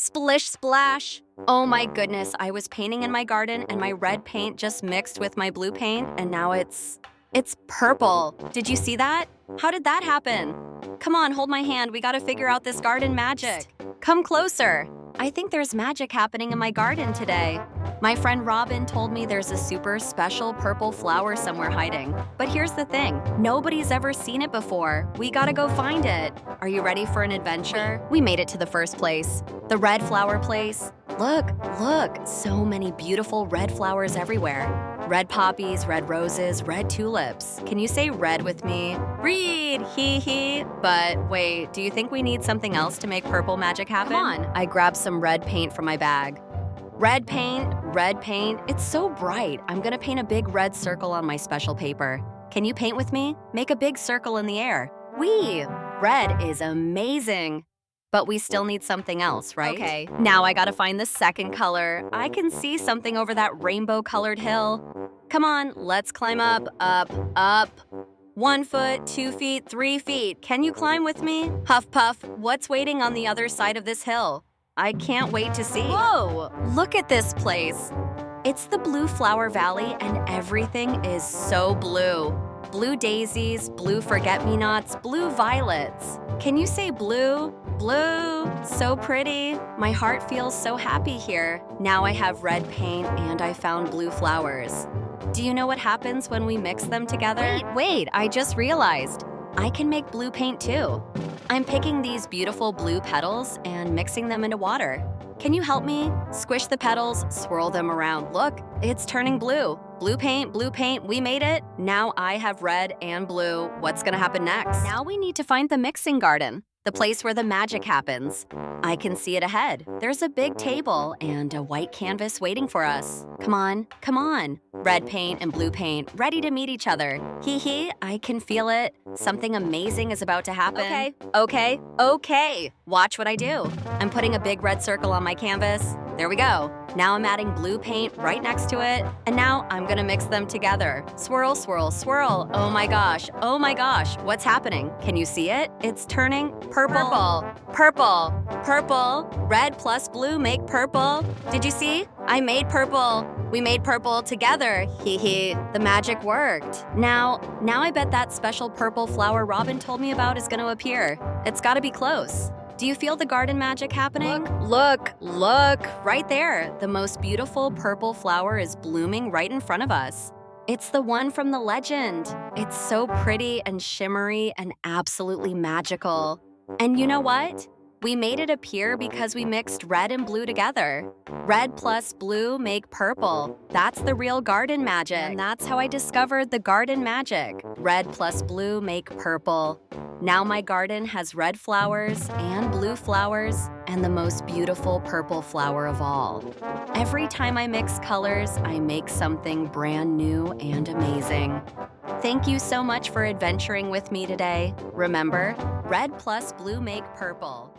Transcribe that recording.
Splish-Splash! Oh my goodness, I was painting in my garden and my red paint just mixed with my blue paint and now it's purple. Did you see that? How did that happen? Come on, hold my hand. We gotta figure out this garden magic. Come closer. I think there's magic happening in my garden today. My friend Robin told me there's a super special purple flower somewhere hiding. But here's the thing, nobody's ever seen it before. We gotta go find it. Are you ready for an adventure? We made it to the first place, the red flower place. Look, so many beautiful red flowers everywhere. Red poppies, red roses, red tulips. Can you say red with me? Read, hee. But wait, do you think we need something else to make purple magic happen? Come on. I grabbed some red paint from my bag. Red paint, it's so bright. I'm gonna paint a big red circle on my special paper. Can you paint with me? Make a big circle in the air. Red is amazing. But we still need something else, right? Okay, now I gotta find the second color. I can see something over that rainbow-colored hill. Come on, let's climb up. 1 foot, 2 feet, 3 feet. Can you climb with me? Huff puff, what's waiting on the other side of this hill? I can't wait to see. Whoa, look at this place. It's the Blue Flower Valley and everything is so blue. Blue daisies, blue forget-me-nots, blue violets. Can you say blue? Blue, so pretty. My heart feels so happy here. Now I have red paint and I found blue flowers. Do you know what happens when we mix them together? Wait, I just realized. I can make blue paint too. I'm picking these beautiful blue petals and mixing them into water. Can you help me? Squish the petals, swirl them around. Look, it's turning blue. Blue paint, we made it. Now I have red and blue. What's gonna happen next? Now we need to find the mixing garden, the place where the magic happens. I can see it ahead. There's a big table and a white canvas waiting for us. Come on. Red paint and blue paint, ready to meet each other. Hee, I can feel it. Something amazing is about to happen. Okay. Watch what I do. I'm putting a big red circle on my canvas. There we go. Now I'm adding blue paint right next to it, and now I'm gonna mix them together. Swirl. Oh my gosh, what's happening? Can you see it? It's turning purple. Red plus blue make purple. Did you see? I made purple. We made purple together. Hee, the magic worked. Now I bet that special purple flower Robin told me about is gonna appear. It's gotta be close. Do you feel the garden magic happening? Look, right there. The most beautiful purple flower is blooming right in front of us. It's the one from the legend. It's so pretty and shimmery and absolutely magical. And you know what? We made it appear because we mixed red and blue together. Red plus blue make purple. That's the real garden magic. And that's how I discovered the garden magic. Red plus blue make purple. Now my garden has red flowers and blue flowers and the most beautiful purple flower of all. Every time I mix colors, I make something brand new and amazing. Thank you so much for adventuring with me today. Remember, red plus blue make purple.